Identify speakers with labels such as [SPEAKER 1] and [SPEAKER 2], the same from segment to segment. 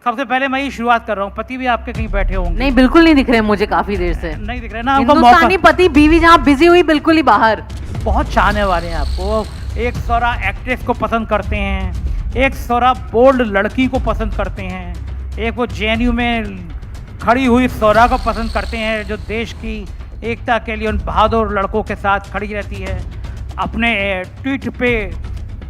[SPEAKER 1] सबसे पहले मैं ही शुरुआत कर रहा हूँ। पति भी आपके कहीं बैठे होंगे?
[SPEAKER 2] नहीं, बिल्कुल नहीं दिख रहे मुझे काफी देर से।
[SPEAKER 1] नहीं दिख रहे ना आपको?
[SPEAKER 2] हिंदुस्तानी पति बीवी जहाँ बिजी हुई बिल्कुल ही बाहर।
[SPEAKER 1] बहुत चाहने वाले हैं आपको। एक सौरा एक्ट्रेस को पसंद करते हैं, एक सौरा बोल्ड लड़की को पसंद करते हैं, एक वो जेएनयू में खड़ी हुई सौरा को पसंद करते हैं जो देश की एकता के लिए उन बहादुर लड़कों के साथ खड़ी रहती है। अपने ट्वीट पे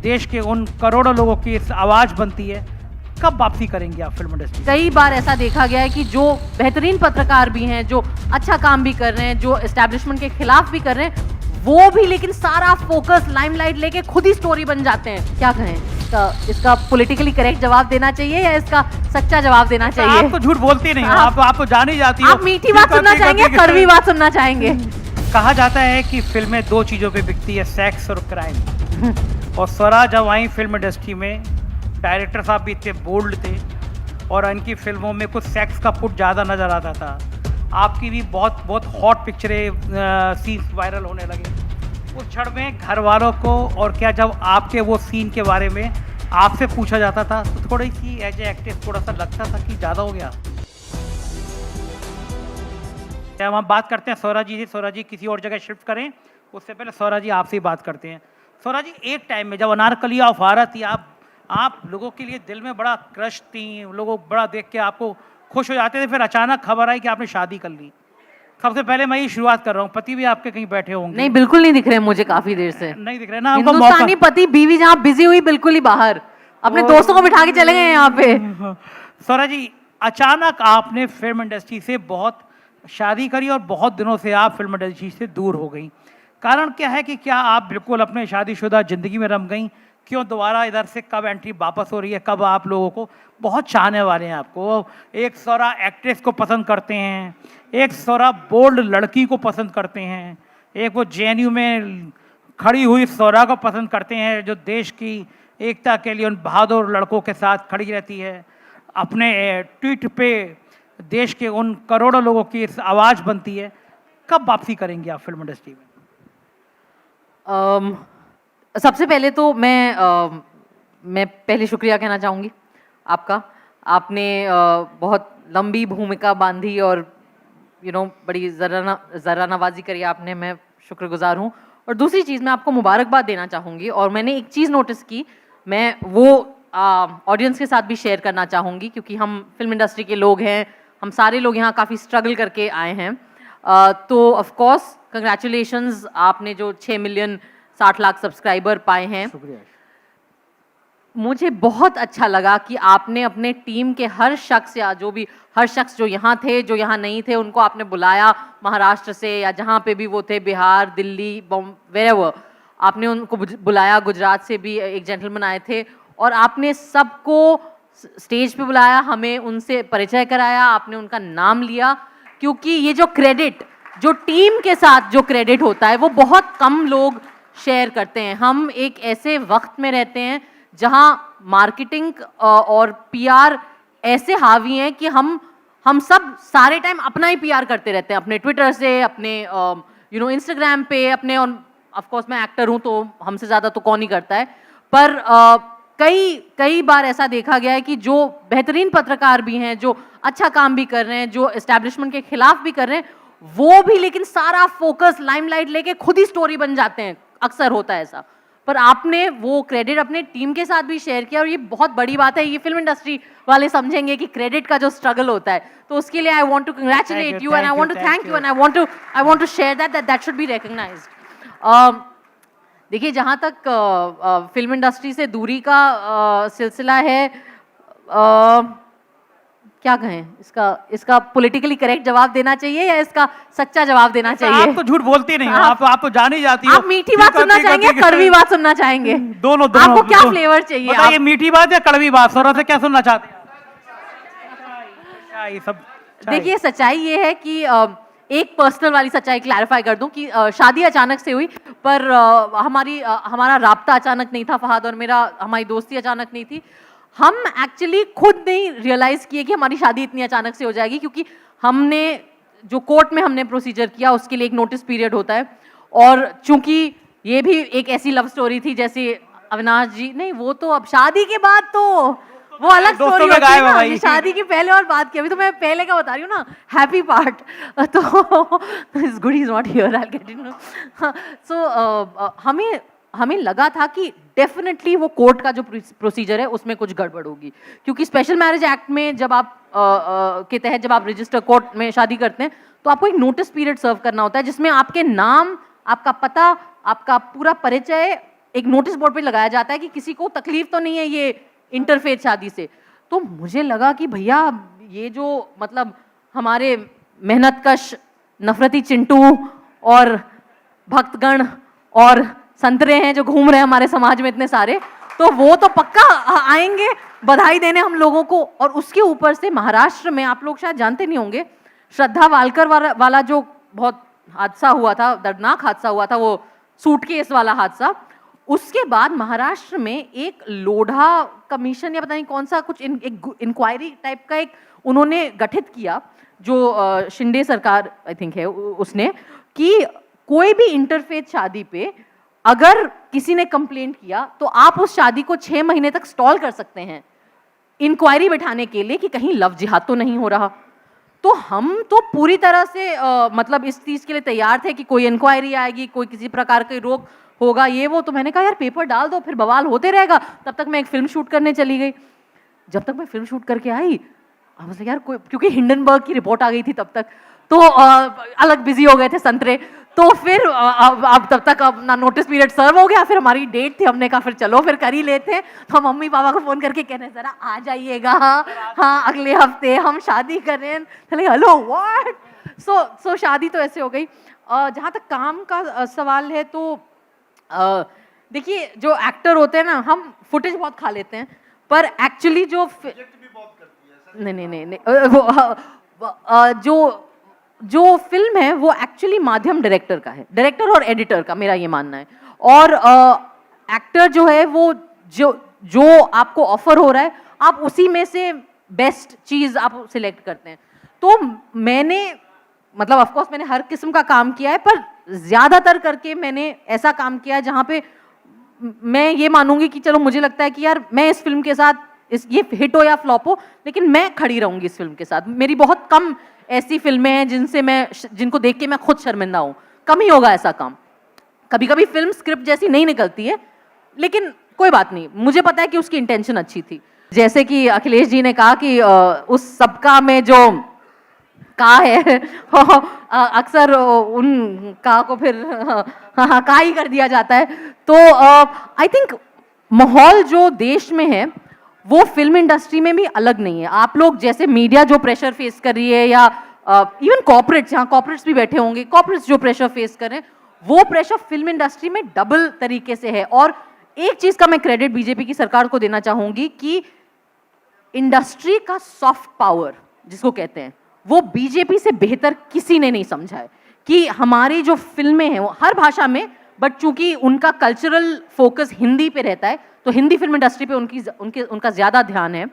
[SPEAKER 1] देश के उन करोड़ों लोगों की आवाज़ बनती है। कब वापसी करेंगे आप फिल्म इंडस्ट्री?
[SPEAKER 2] कई बार ऐसा देखा गया है कि जो बेहतरीन पत्रकार भी हैं, जो अच्छा काम भी कर रहे हैं, जो एस्टैब्लिशमेंट के खिलाफ भी कर रहे हैं, वो भी लेकिन सारा फोकस लाइमलाइट लेके खुद ही स्टोरी बन जाते हैं। क्या कहें, इसका पॉलिटिकली करेक्ट जवाब देना चाहिए या इसका सच्चा जवाब देना चाहिए?
[SPEAKER 1] आप तो झूठ बोलती नहीं हो, आप तो जान ही जाती हो।
[SPEAKER 2] आप मीठी बात सुनना चाहेंगे, कड़वी बात सुनना चाहेंगे?
[SPEAKER 1] कहा जाता है कि फिल्में दो चीजों पे बिकती है, सेक्स और क्राइम। और स्वरा जब आई फिल्म इंडस्ट्री में, डायरेक्टर साहब भी इतने बोल्ड थे और इनकी फिल्मों में कुछ सेक्स का पुट ज़्यादा नज़र आता था। आपकी भी बहुत बहुत हॉट पिक्चरें सीन्स वायरल होने लगे उस क्षण में। घर वालों को और क्या, जब आपके वो सीन के बारे में आपसे पूछा जाता था तो थोड़ी सी एज ए एक्ट्रेस थोड़ा सा लगता था कि ज़्यादा हो गया? क्या हम बात करते हैं स्वरा जी से? स्वरा जी किसी और जगह शिफ्ट करें, उससे पहले स्वरा जी आपसे ही बात करते हैं। स्वरा जी, एक टाइम में जब अनारकली अफवारा थी, आप लोगों के लिए दिल में बड़ा क्रश थी, लोगों बड़ा देख के आपको खुश हो जाते थे, फिर अचानक खबर आई कि आपने शादी कर ली। सबसे पहले मैं ही शुरुआत कर रहा हूँ। पति भी आपके कहीं बैठे होंगे?
[SPEAKER 2] नहीं, बिल्कुल नहीं दिख रहे मुझे काफी देर से।
[SPEAKER 1] नहीं दिख रहे ना?
[SPEAKER 2] हिंदुस्तानी पति बीवी जहाँ बिजी हुई बिल्कुल ही बाहर, अपने दोस्तों को बिठा के चले गए यहाँ पे।
[SPEAKER 1] स्वरा जी, अचानक आपने फिल्म इंडस्ट्री से बहुत शादी करी और बहुत दिनों से आप फिल्म इंडस्ट्री से दूर हो गई। कारण क्या है कि क्या आप बिल्कुल अपने शादीशुदा ज़िंदगी में रम गई? क्यों दोबारा इधर से कब एंट्री वापस हो रही है? कब आप लोगों को बहुत चाहने वाले हैं आपको? एक सौरा एक्ट्रेस को पसंद करते हैं, एक सौरा बोल्ड लड़की को पसंद करते हैं, एक वो जेएनयू में खड़ी हुई सौरा को पसंद करते हैं जो देश की एकता के लिए उन बहादुर लड़कों के साथ खड़ी रहती है। अपने ट्वीट पे देश के उन करोड़ों लोगों की आवाज़ बनती है। कब वापसी करेंगे आप फिल्म इंडस्ट्री में?
[SPEAKER 2] सबसे पहले तो मैं पहले शुक्रिया कहना चाहूँगी आपका। आपने बहुत लंबी भूमिका बांधी और बड़ी ज़रा नवाजी करी आपने, मैं शुक्रगुजार हूँ। और दूसरी चीज़ मैं आपको मुबारकबाद देना चाहूँगी, और मैंने एक चीज़ नोटिस की, मैं वो ऑडियंस के साथ भी शेयर करना चाहूँगी, क्योंकि हम फिल्म इंडस्ट्री के लोग हैं, हम सारे लोग यहाँ काफ़ी स्ट्रगल करके आए हैं। तो ऑफ कोर्स कंग्रेचुलेशंस, आपने जो 6 मिलियन 60 लाख सब्सक्राइबर पाए हैं। मुझे बहुत अच्छा लगा कि आपने अपने टीम के हर शख्स जो यहाँ थे, जो यहाँ नहीं थे, उनको आपने बुलाया, महाराष्ट्र से या जहाँ पे भी वो थे, बिहार, दिल्ली, वेरेवर, आपने उनको बुलाया। गुजरात से भी एक जेंटलमैन आए थे और आपने सबको स्टेज पे बुलाया, हमें उनसे परिचय कराया, आपने उनका नाम लिया। क्योंकि ये जो क्रेडिट, जो टीम के साथ जो क्रेडिट होता है, वो बहुत कम लोग शेयर करते हैं। हम एक ऐसे वक्त में रहते हैं जहां मार्केटिंग और पीआर ऐसे हावी हैं कि हम सब सारे टाइम अपना ही पीआर करते रहते हैं, अपने ट्विटर से, अपने इंस्टाग्राम पे, अपने, और ऑफ कोर्स मैं एक्टर हूं तो हमसे ज़्यादा तो कौन ही करता है। पर कई बार ऐसा देखा गया है कि जो बेहतरीन पत्रकार भी हैं, जो अच्छा काम भी कर रहे हैं, जो एस्टैब्लिशमेंट के खिलाफ भी कर रहे हैं, वो भी लेकिन सारा फोकस लाइमलाइट लेके खुद ही स्टोरी बन जाते हैं। अक्सर होता है ऐसा, पर आपने वो क्रेडिट अपने टीम के साथ भी शेयर किया और ये बहुत बड़ी बात है। ये फिल्म इंडस्ट्री वाले समझेंगे कि क्रेडिट का जो स्ट्रगल होता है, तो उसके लिए I want to congratulate you and I want to thank you and I want to share that should be recognised. देखिए, जहाँ तक फिल्म इंडस्ट्री से दूरी का सिलसिला है, क्या कहें, इसका पॉलिटिकली करेक्ट जवाब देना चाहिए या इसका सच्चा जवाब देना चाहिए?
[SPEAKER 1] आप तो झूठ बोलती नहीं हो, आप तो जान ही जाती हो।
[SPEAKER 2] आप मीठी बात सुनना चाहेंगे, कड़वी बात सुनना चाहेंगे?
[SPEAKER 1] दोनों।
[SPEAKER 2] आपको क्या फ्लेवर चाहिए?
[SPEAKER 1] बताइए, मीठी बात या कड़वी बात? सौरा से क्या सुनना चाहते हैं?
[SPEAKER 2] देखिए, सच्चाई ये है कि एक पर्सनल वाली सच्चाई क्लैरिफाई कर दूं कि शादी अचानक से हुई, पर हमारा राब्ता अचानक नहीं था, फहद और मेरा, हमारी दोस्ती अचानक नहीं थी। हम एक्चुअली खुद नहीं रियलाइज़ किए कि हमारी शादी इतनी अचानक से हो जाएगी, क्योंकि हमने जो कोर्ट में हमने प्रोसीजर किया उसके लिए एक नोटिस पीरियड होता है, और चूंकि ये भी एक ऐसी लव स्टोरी थी जैसे अविनाश जी, नहीं वो तो अब शादी के बाद तो वो अलग
[SPEAKER 1] दोस्तों
[SPEAKER 2] स्टोरी
[SPEAKER 1] में
[SPEAKER 2] होती है
[SPEAKER 1] गायब है
[SPEAKER 2] ना,
[SPEAKER 1] भाई।
[SPEAKER 2] ये शादी की पहले और बाद की। अभी तो मैं पहले का बता रही हूँ ना, हैप्पी पार्ट। तो is good is not here, I get it. So हमें लगा था कि डेफिनेटली वो कोर्ट का जो प्रोसीजर है उसमें कुछ गड़बड़ होगी, क्योंकि स्पेशल मैरिज एक्ट में जब आप के तहत जब आप रजिस्टर कोर्ट में शादी करते हैं तो आपको एक नोटिस पीरियड सर्व करना होता है, जिसमें आपके नाम, आपका पता, आपका पूरा परिचय एक नोटिस बोर्ड पे लगाया जाता है कि किसी को तकलीफ तो नहीं है ये इंटरफेथ शादी से। तो मुझे लगा कि भैया ये जो मतलब हमारे मेहनतकश नफरती चिंटू और भक्तगण और संतरे हैं जो घूम रहे हैं हमारे समाज में इतने सारे, तो वो तो पक्का आएंगे बधाई देने हम लोगों को। और उसके ऊपर से महाराष्ट्र में, आप लोग शायद जानते नहीं होंगे, श्रद्धा वालकर वाला जो बहुत हादसा हुआ था, दर्दनाक हादसा हुआ था, वो सूटकेस वाला हादसा, उसके बाद महाराष्ट्र में एक लोढ़ा कमीशन या पता नहीं कौन सा कुछ एक इंक्वायरी टाइप का एक उन्होंने गठित किया, जो शिंदे सरकार आई थिंक है उसने, कि कोई भी इंटरफेथ शादी पे अगर किसी ने कंप्लेंट किया तो आप उस शादी को 6 महीने तक स्टॉल कर सकते हैं इंक्वायरी बैठाने के लिए कि कहीं लव जिहाद तो नहीं हो रहा। तो हम तो पूरी तरह से मतलब इस चीज़ के लिए तैयार थे कि कोई इंक्वायरी आएगी, कोई किसी प्रकार की रोक होगा, ये वो। तो मैंने कहा यार पेपर डाल दो, फिर बवाल होते रहेगा। तब तक मैं एक फिल्म शूट करने चली गई। जब तक मैं फिल्म शूट करके आई, यार कोई, क्योंकि हिंडनबर्ग की रिपोर्ट आ गई थी तब तक, तो अलग बिजी हो गए थे संतरे। तो फिर अब तब तक अपना नोटिस पीरियड सर्व हो गया, फिर हमारी डेट थी, हमने कहा फिर चलो फिर कर ही लेते हैं। तो मम्मी पापा को फोन करके कहने जरा आ जाइएगा, हाँ अगले हफ्ते हम शादी कर रहे हैं। चले हेलो व्हाट। सो शादी तो ऐसे हो गई। जहाँ तक काम का सवाल है तो देखिए जो एक्टर होते हैं ना, हम फुटेज बहुत खा लेते हैं, पर एक्चुअली जो नहीं जो फिल्म है वो एक्चुअली माध्यम डायरेक्टर का है, डायरेक्टर और एडिटर का, मेरा ये मानना है। और एक्टर जो है वो जो आपको ऑफर हो रहा है आप उसी में से बेस्ट चीज़ आप सिलेक्ट करते हैं। तो मैंने मतलब ऑफ कोर्स मैंने हर किस्म का काम किया है, पर ज़्यादातर करके मैंने ऐसा काम किया है जहाँ पे मैं ये मानूंगी कि चलो मुझे लगता है कि यार मैं इस फिल्म के साथ, ये हिट हो या फ्लॉप हो, लेकिन मैं खड़ी रहूंगी इस फिल्म के साथ। मेरी बहुत कम ऐसी फिल्में हैं जिनको देख के मैं खुद शर्मिंदा हूँ, कम ही होगा ऐसा काम। कभी कभी फिल्म स्क्रिप्ट जैसी नहीं निकलती है, लेकिन कोई बात नहीं, मुझे पता है कि उसकी इंटेंशन अच्छी थी। जैसे कि अखिलेश जी ने कहा कि उस सबका में जो का है अक्सर उन का को फिर का ही कर दिया जाता है। तो आई थिंक माहौल जो देश में है वो फिल्म इंडस्ट्री में भी अलग नहीं है। आप लोग जैसे मीडिया जो प्रेशर फेस कर रही है, या इवन कॉर्पोरेट्स, यहाँ कॉर्पोरेट्स भी बैठे होंगे, कॉर्पोरेट्स जो प्रेशर फेस कर रहे हैं, वो प्रेशर फिल्म इंडस्ट्री में डबल तरीके से है। और एक चीज का मैं क्रेडिट बीजेपी की सरकार को देना चाहूंगी कि इंडस्ट्री का सॉफ्ट पावर जिसको कहते हैं, वो बीजेपी से बेहतर किसी ने नहीं समझा है। कि हमारी जो फिल्में हैं वो हर भाषा में, बट चूंकि उनका कल्चरल फोकस हिंदी पे रहता है, तो हिंदी फिल्म इंडस्ट्री पे उनका ज्यादा ध्यान है।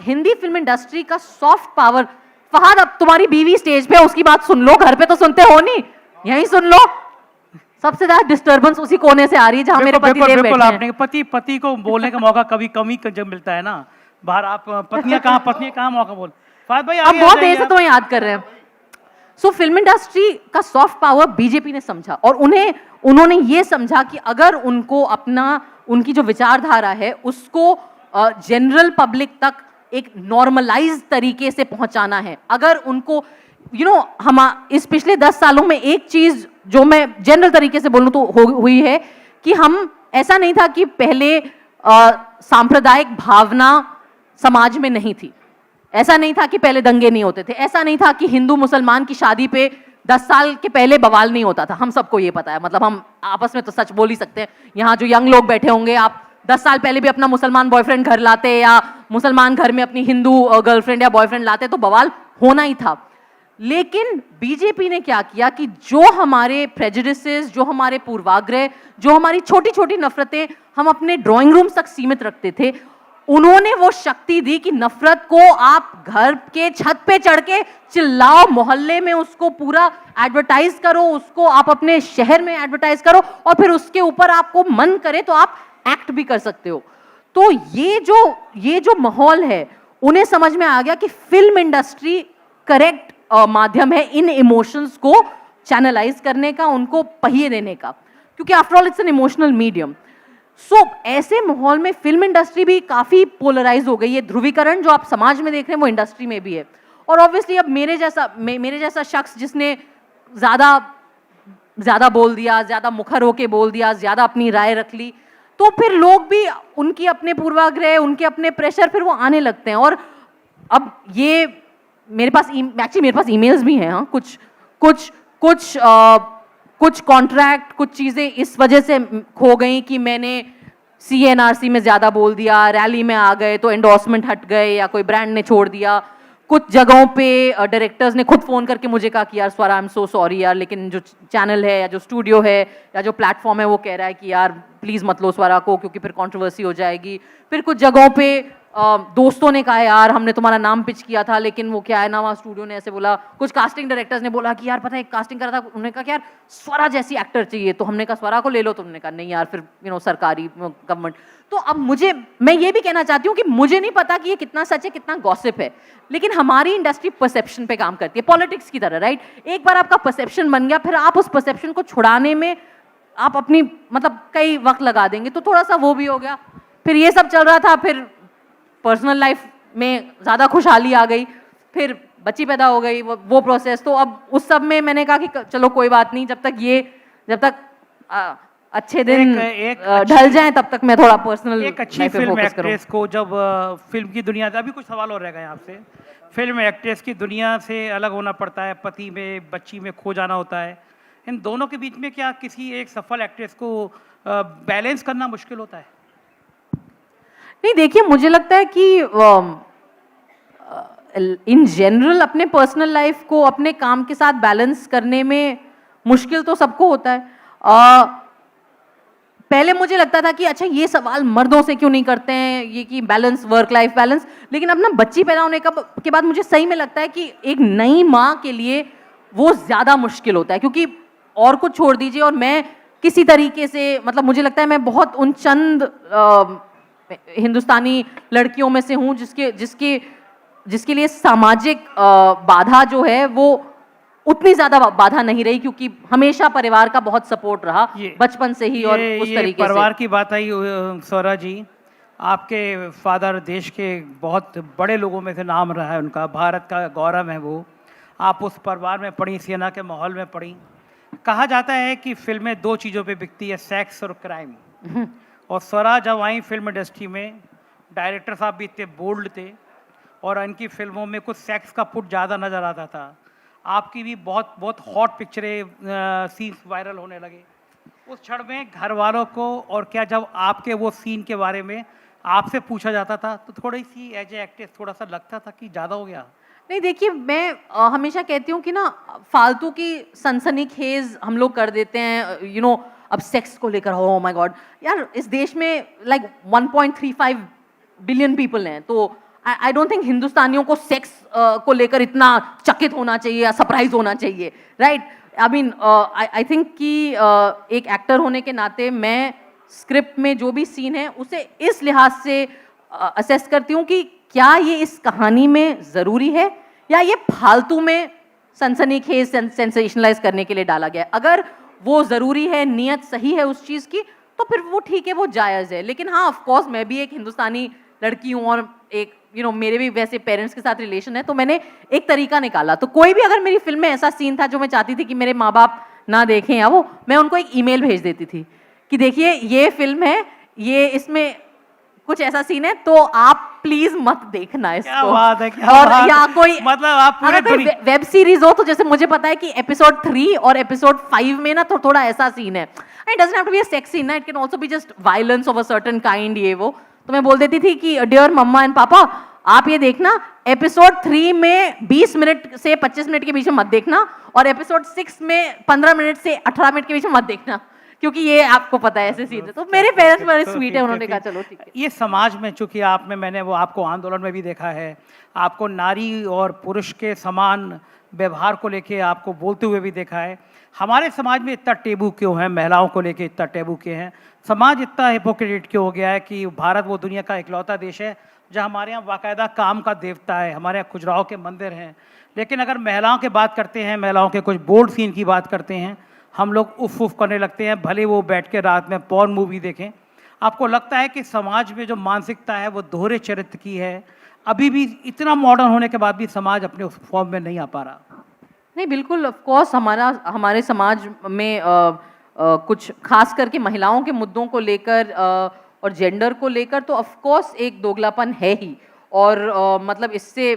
[SPEAKER 2] हिंदी फिल्म इंडस्ट्री का सॉफ्ट पावर, फहद अब तुम्हारी बीवी स्टेज पे, उसकी बात सुन लो, घर पे तो सुनते हो नहीं, यहीं सुन लो। सबसे ज्यादा डिस्टर्बेंस उसी कोने से आ रही है जहां मेरे पति देव बैठे हैं।
[SPEAKER 1] आपने पति को बोलने का मौका कभी कमी जब मिलता है ना बाहर, आप पत्नियां कहाँ मौका बोल। फहद भाई
[SPEAKER 2] अब बहुत देर से तो याद कर रहे हैं। सो फिल्म इंडस्ट्री का सॉफ्ट पावर बीजेपी ने समझा, और उन्होंने ये समझा कि अगर उनको उनकी जो विचारधारा है उसको जनरल पब्लिक तक एक नॉर्मलाइज तरीके से पहुंचाना है, अगर उनको हम इस पिछले 10 सालों में एक चीज जो मैं जनरल तरीके से बोलूं तो हुई है कि हम, ऐसा नहीं था कि पहले सांप्रदायिक भावना समाज में नहीं थी, ऐसा नहीं था कि पहले दंगे नहीं होते थे, ऐसा नहीं था कि हिंदू मुसलमान की शादी पे 10 साल के पहले बवाल नहीं होता था। हम सबको ये पता है, मतलब हम आपस में तो सच बोल ही सकते हैं। यहाँ जो यंग लोग बैठे होंगे, आप 10 साल पहले भी अपना मुसलमान बॉयफ्रेंड घर लाते या मुसलमान घर में अपनी हिंदू गर्लफ्रेंड या बॉयफ्रेंड लाते तो बवाल होना ही था। लेकिन बीजेपी ने क्या किया कि जो हमारे प्रेजुडिसेस, जो हमारे पूर्वाग्रह, जो हमारी छोटी छोटी नफरतें हम अपने ड्राइंग रूम तक सीमित रखते थे, उन्होंने वो शक्ति दी कि नफरत को आप घर के छत पे चढ़ के चिल्लाओ, मोहल्ले में उसको पूरा एडवर्टाइज करो, उसको आप अपने शहर में एडवर्टाइज करो, और फिर उसके ऊपर आपको मन करे तो आप एक्ट भी कर सकते हो। तो ये जो माहौल है, उन्हें समझ में आ गया कि फिल्म इंडस्ट्री करेक्ट माध्यम है इन इमोशंस को चैनलाइज करने का, उनको पहिए देने का, क्योंकि after all it's an emotional medium. So ऐसे माहौल में फिल्म इंडस्ट्री भी काफी पोलराइज हो गई है. ध्रुवीकरण जो आप समाज में देख रहे हैं वो इंडस्ट्री में भी है. और ऑब्वियसली अब मेरे जैसा शख्स जिसने ज्यादा बोल दिया, ज्यादा मुखर होके बोल दिया, ज्यादा अपनी राय रख ली, तो फिर लोग भी उनकी अपने पूर्वाग्रह, उनके अपने प्रेशर फिर वो आने लगते हैं. और अब ये मेरे पास ईमेल्स भी हैं. हाँ, कुछ कॉन्ट्रैक्ट, कुछ चीज़ें इस वजह से खो गई कि मैंने CNRC में ज़्यादा बोल दिया, रैली में आ गए तो एंडोर्समेंट हट गए, या कोई ब्रांड ने छोड़ दिया. कुछ जगहों पे डायरेक्टर्स ने खुद फ़ोन करके मुझे कहा कि यार स्वरा, आई एम सो सॉरी यार, लेकिन जो चैनल है या जो स्टूडियो है या जो प्लेटफॉर्म है वो कह रहा है कि यार प्लीज़ मत लो स्वरा को, क्योंकि फिर कंट्रोवर्सी हो जाएगी. फिर कुछ जगहों पे दोस्तों ने कहा यार हमने तुम्हारा नाम पिच किया था, लेकिन वो क्या है ना, वहाँ स्टूडियो ने ऐसे बोला. कुछ कास्टिंग डायरेक्टर्स ने बोला कि यार पता है कास्टिंग करा था, उन्होंने कहा कि यार स्वरा जैसी एक्टर चाहिए, तो हमने कहा स्वरा को ले लो, तो उन्होंने कहा नहीं यार, फिर सरकारी गवर्नमेंट. तो अब मैं ये भी कहना चाहती हूँ कि मुझे नहीं पता कि ये कितना सच है, कितना गॉसिप है, लेकिन हमारी इंडस्ट्री परसेप्शन पे काम करती है, पॉलिटिक्स की तरह, राइट. एक बार आपका परसेप्शन बन गया, फिर आप उस परसेप्शन को छुड़ाने में आप अपनी कई वक्त लगा देंगे. तो थोड़ा सा वो भी हो गया. फिर ये सब चल रहा था, फिर पर्सनल लाइफ में ज़्यादा खुशहाली आ गई, फिर बच्ची पैदा हो गई, वो प्रोसेस. तो अब उस सब में मैंने कहा कि चलो कोई बात नहीं, जब तक अच्छे दिन ढल जाएं तब तक मैं थोड़ा पर्सनल.
[SPEAKER 1] एक अच्छी फिल्म एक्ट्रेस को जब फिल्म की दुनिया, अभी कुछ सवाल और रह गए आपसे, फिल्म एक्ट्रेस की दुनिया से अलग होना पड़ता है, पति में बच्ची में खो जाना होता है, इन दोनों के बीच में क्या किसी एक सफल एक्ट्रेस को बैलेंस करना मुश्किल होता है?
[SPEAKER 2] नहीं, देखिए मुझे लगता है कि इन जनरल अपने पर्सनल लाइफ को अपने काम के साथ बैलेंस करने में मुश्किल तो सबको होता है. पहले मुझे लगता था कि अच्छा ये सवाल मर्दों से क्यों नहीं करते हैं, ये कि बैलेंस, वर्क लाइफ बैलेंस. लेकिन अब ना बच्ची पैदा होने के बाद मुझे सही में लगता है कि एक नई माँ के लिए वो ज़्यादा मुश्किल होता है, क्योंकि और कुछ छोड़ दीजिए, और मैं किसी तरीके से मुझे लगता है मैं बहुत उन चंद हिंदुस्तानी लड़कियों में से हूँ जिसके लिए सामाजिक बाधा जो है वो उतनी ज्यादा बाधा नहीं रही, क्योंकि हमेशा परिवार का बहुत सपोर्ट रहा बचपन से ही. और उस तरीके
[SPEAKER 1] परिवार की बात आई स्वरा जी, आपके फादर देश के बहुत बड़े लोगों में से नाम रहा है उनका, भारत का गौरव है वो. आप उस परिवार में पढ़ी, सेना के माहौल में पढ़ी. कहा जाता है कि फिल्में दो चीज़ों पे बिकती है, सेक्स और क्राइम. और स्वरा जब आई फिल्म इंडस्ट्री में, डायरेक्टर साहब भी इतने बोल्ड थे और इनकी फिल्मों में कुछ सेक्स का पुट ज़्यादा नज़र आता था. आपकी भी बहुत हॉट पिक्चरें सीन्स वायरल होने लगे. उस क्षण में घर वालों को, और क्या जब आपके वो सीन के बारे में आपसे पूछा जाता था तो थोड़ी सी एज ए एक्ट्रेस थोड़ा सा लगता था कि ज़्यादा हो गया?
[SPEAKER 2] नहीं, देखिए मैं हमेशा कहती हूँ कि ना फालतू की सनसनीखेज हम लोग कर देते हैं. अब सेक्स को लेकर, ओह माय गॉड यार, इस देश में 1.35 बिलियन पीपल हैं, तो आई डोंट थिंक हिंदुस्तानियों को सेक्स को लेकर इतना चकित होना चाहिए या सरप्राइज होना चाहिए, राइट. आई थिंक कि एक एक्टर होने के नाते मैं स्क्रिप्ट में जो भी सीन है उसे इस लिहाज से असेस करती हूँ कि क्या ये इस कहानी में ज़रूरी है या ये फालतू में सनसनीखेज सेंसेशनलाइज करने के लिए डाला गया है. अगर वो ज़रूरी है, नियत सही है उस चीज़ की, तो फिर वो ठीक है, वो जायज़ है. लेकिन हाँ, ऑफ कोर्स मैं भी एक हिंदुस्तानी लड़की हूँ और एक मेरे भी वैसे पेरेंट्स के साथ रिलेशन है, तो मैंने एक तरीका निकाला. तो कोई भी अगर मेरी फिल्म में ऐसा सीन था जो मैं चाहती थी कि मेरे माँ बाप ना देखें या वो, मैं उनको एक ईमेल भेज देती थी कि देखिए ये फिल्म है, ये इसमें कुछ ऐसा सीन है, तो आप प्लीज मत देखना इसको.
[SPEAKER 1] क्या बात है, क्या
[SPEAKER 2] और
[SPEAKER 1] बात
[SPEAKER 2] या कोई
[SPEAKER 1] आप पूरे
[SPEAKER 2] कोई वेब सीरीज हो, तो जैसे मुझे पता है कि एपिसोड 3 और एपिसोड 5 में ना तो थोड़ा ऐसा सीन है. It doesn't have to be a sex scene ना, it can also be just violence of a certain kind. ये वो तो मैं बोल देती थी कि डियर मम्मा एंड पापा, आप ये देखना, एपिसोड 3 में 20 मिनट से 25 मिनट के बीच में मत देखना, और एपिसोड 6 में 15 मिनट से 18 मिनट के बीच में मत देखना. क्योंकि ये आपको पता है ऐसे सीन है। तो मेरे पेरेंट्स बड़े स्वीट है, उन्होंने कहा चलो ठीक है।
[SPEAKER 1] ये समाज में चूंकि मैंने वो आपको आंदोलन में भी देखा है, आपको नारी और पुरुष के समान व्यवहार को लेके आपको बोलते हुए भी देखा है। हमारे समाज में इतना टेबू क्यों है, महिलाओं को लेके इतना टेबू क्यों है, समाज इतना हिपोक्रेट क्यों हो गया है कि भारत वो दुनिया का इकलौता देश है जहाँ हमारे यहाँ बाकायदा काम का देवता है, हमारे यहाँ खुजराहों के मंदिर हैं, लेकिन अगर महिलाओं की बात करते हैं, महिलाओं के कुछ बोल्ड सीन की बात करते हैं, हम लोग उफ उफ करने लगते हैं, भले वो बैठ के रात में पॉर्न मूवी देखें। आपको लगता है कि समाज में जो मानसिकता है वो दोहरे चरित्र की है, अभी भी इतना मॉडर्न होने के बाद भी समाज अपने उस फॉर्म में नहीं आ पा रहा?
[SPEAKER 2] नहीं, बिल्कुल ऑफ कोर्स हमारे समाज में कुछ खास करके महिलाओं के मुद्दों को लेकर और जेंडर को लेकर तो ऑफ कोर्स एक दोगलापन है ही। और मतलब इससे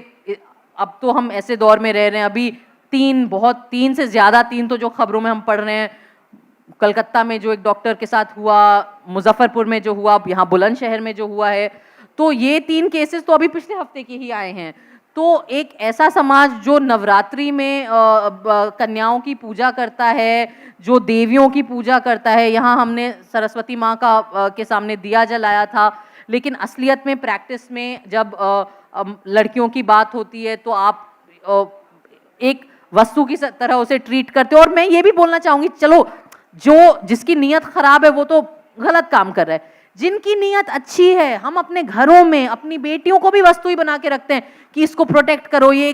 [SPEAKER 2] अब तो हम ऐसे दौर में रह रहे हैं, अभी तीन से ज़्यादा तो जो खबरों में हम पढ़ रहे हैं, कलकत्ता में जो एक डॉक्टर के साथ हुआ, मुजफ्फरपुर में जो हुआ, यहाँ बुलंदशहर में जो हुआ है, तो ये 3 केसेस तो अभी पिछले हफ्ते के ही आए हैं। तो एक ऐसा समाज जो नवरात्रि में कन्याओं की पूजा करता है, जो देवियों की पूजा करता है, यहाँ हमने सरस्वती माँ का के सामने दिया जलाया था, लेकिन असलियत में प्रैक्टिस में जब लड़कियों की बात होती है तो आप एक वस्तु की तरह उसे ट्रीट करते हो। और मैं ये भी बोलना चाहूँगी, चलो जिसकी नीयत खराब है वो तो गलत काम कर रहा है, जिनकी नीयत अच्छी है, हम अपने घरों में अपनी बेटियों को भी वस्तु ही बना के रखते हैं कि इसको प्रोटेक्ट करो, ये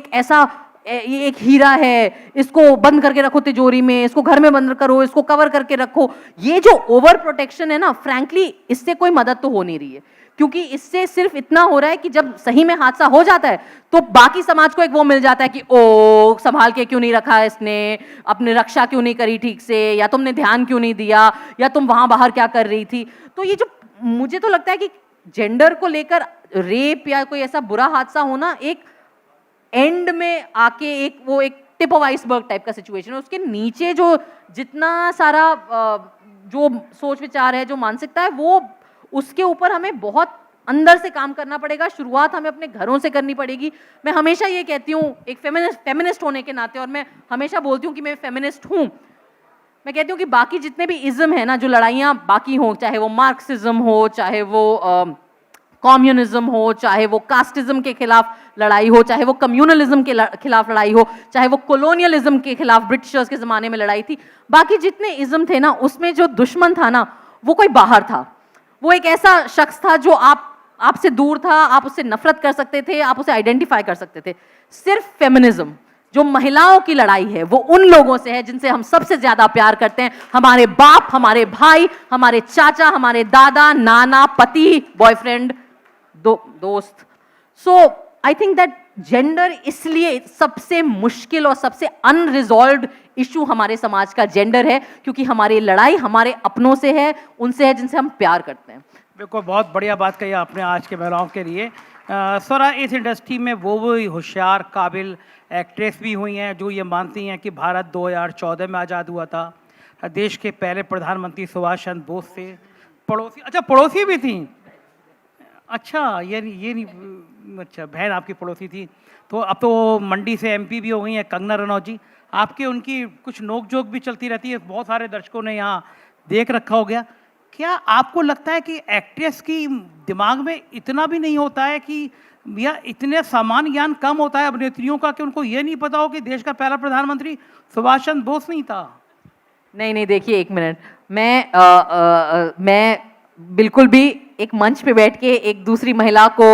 [SPEAKER 2] एक हीरा है, इसको बंद करके रखो तिजोरी में, इसको घर में बंद करो, इसको कवर करके रखो। ये जो ओवर प्रोटेक्शन है ना, फ्रैंकली इससे कोई मदद तो हो नहीं रही है, क्योंकि इससे सिर्फ इतना हो रहा है कि जब सही में हादसा हो जाता है तो बाकी समाज को एक वो मिल जाता है कि ओ, संभाल के क्यों नहीं रखा इसने, अपनी रक्षा क्यों नहीं करी ठीक से, या तुमने ध्यान क्यों नहीं दिया, या तुम वहां बाहर क्या कर रही थी। तो ये जो मुझे तो लगता है कि जेंडर को लेकर रेप या कोई ऐसा बुरा हादसा होना एक एंड में आके एक टिप ऑफ आइसबर्ग टाइप का सिचुएशन है। उसके नीचे जो जितना सारा जो सोच विचार है, जो मानसिकता है, वो उसके ऊपर हमें बहुत अंदर से काम करना पड़ेगा। शुरुआत हमें अपने घरों से करनी पड़ेगी। मैं हमेशा ये कहती हूँ, एक फेमिनिस्ट होने के नाते, और मैं हमेशा बोलती हूँ कि मैं फेमिनिस्ट हूँ, मैं कहती हूँ कि बाकी जितने भी इज्म है ना, जो लड़ाइयाँ बाकी हों, चाहे वो मार्क्सिज्म हो, चाहे वो कम्युनिज्म हो, चाहे वो कास्टिज्म के खिलाफ लड़ाई हो, चाहे वो कम्युनलिज्म के खिलाफ लड़ाई हो, चाहे वो कॉलोनियलिज्म के खिलाफ ब्रिटिशर्स के ज़माने में लड़ाई थी, बाकी जितने इज्म थे ना, उसमें जो दुश्मन था ना, वो कोई बाहर था, वो एक ऐसा शख्स था जो आपसे दूर था, आप उससे नफरत कर सकते थे, आप उसे आइडेंटिफाई कर सकते थे। सिर्फ फेमिनिज्म, जो महिलाओं की लड़ाई है, वो उन लोगों से है जिनसे हम सबसे ज्यादा प्यार करते हैं, हमारे बाप, हमारे भाई, हमारे चाचा, हमारे दादा, नाना, पति, बॉयफ्रेंड, दोस्त। सो आई थिंक दैट जेंडर इसलिए सबसे मुश्किल और सबसे अनरिजॉल्व्ड इशू हमारे समाज का जेंडर है, क्योंकि हमारी लड़ाई हमारे अपनों से है, उनसे है जिनसे हम प्यार करते हैं।
[SPEAKER 1] बिल्कुल, बहुत बढ़िया बात कही आपने आज के महिलाओं के लिए। सरा, इस इंडस्ट्री में वो होशियार काबिल एक्ट्रेस भी हुई हैं जो ये मानती हैं कि भारत 2014 में आज़ाद हुआ था, देश के पहले प्रधानमंत्री सुभाष चंद्र बोस थे, पड़ोसी भी थी। अच्छा, ये नहीं, अच्छा, बहन आपकी पड़ोसी थी। तो अब तो मंडी से एमपी भी हो गई हैं कंगना रनौत जी। आपके उनकी कुछ नोक-झोंक भी चलती रहती है, बहुत सारे दर्शकों ने यहाँ देख रखा हो गया। क्या आपको लगता है कि एक्ट्रेस की दिमाग में इतना भी नहीं होता है कि या इतने सामान्य ज्ञान कम होता है अभिनेत्रियों का कि उनको ये नहीं पता हो कि देश का पहला प्रधानमंत्री सुभाष चंद्र बोस नहीं था?
[SPEAKER 2] नहीं, देखिए, एक मिनट, मैं बिल्कुल भी एक मंच पे बैठ के एक दूसरी महिला को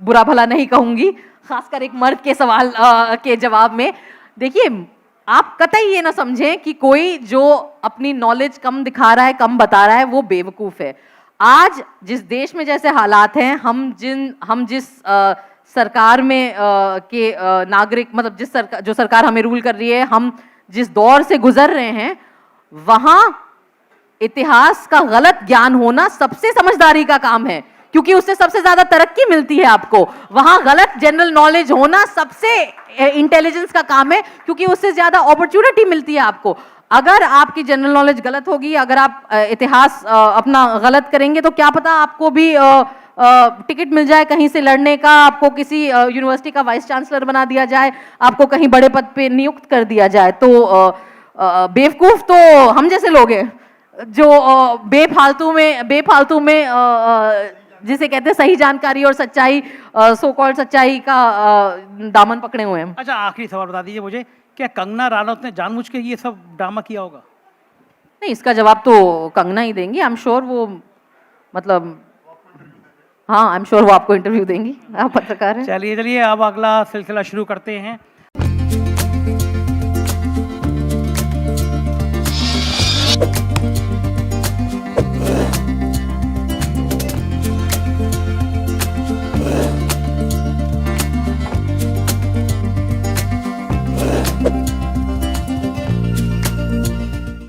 [SPEAKER 2] बुरा भला नहीं कहूंगी, खासकर एक मर्द के सवाल के जवाब में। देखिए, आप कतई ये ना समझें कि कोई जो अपनी नॉलेज कम दिखा रहा है, कम बता रहा है, वो बेवकूफ़ है। आज जिस देश में जैसे हालात हैं, हम जिस सरकार में के नागरिक, मतलब जो सरकार हमें रूल कर रही है, हम जिस दौर से गुजर रहे हैं, वहाँ इतिहास का गलत ज्ञान होना सबसे समझदारी का काम है, क्योंकि उससे सबसे ज्यादा तरक्की मिलती है आपको। वहां गलत जनरल नॉलेज होना सबसे इंटेलिजेंस का काम है, क्योंकि उससे ज्यादा अपॉर्चुनिटी मिलती है आपको। अगर आपकी जनरल नॉलेज गलत होगी, अगर आप इतिहास अपना गलत करेंगे, तो क्या पता आपको भी टिकट मिल जाए कहीं से लड़ने का, आपको किसी यूनिवर्सिटी का वाइस चांसलर बना दिया जाए, आपको कहीं बड़े पद पे नियुक्त कर दिया जाए। तो बेवकूफ तो हम जैसे लोग हैं जो बेफालतू में जिसे कहते हैं सही जानकारी और सच्चाई, सो कॉल्ड सच्चाई का दामन पकड़े हुए हैं।
[SPEAKER 1] अच्छा, आखिरी सवाल बता दीजिए मुझे, क्या कंगना रनौत ने जानबूझ के ये सब ड्रामा किया होगा?
[SPEAKER 2] नहीं, इसका जवाब तो कंगना ही देंगी। आई एम श्योर वो, मतलब हाँ, आई एम श्योर वो आपको इंटरव्यू देंगी, आप पत्रकार हैं।
[SPEAKER 1] चलिए चलिए, अब अगला सिलसिला शुरू करते हैं।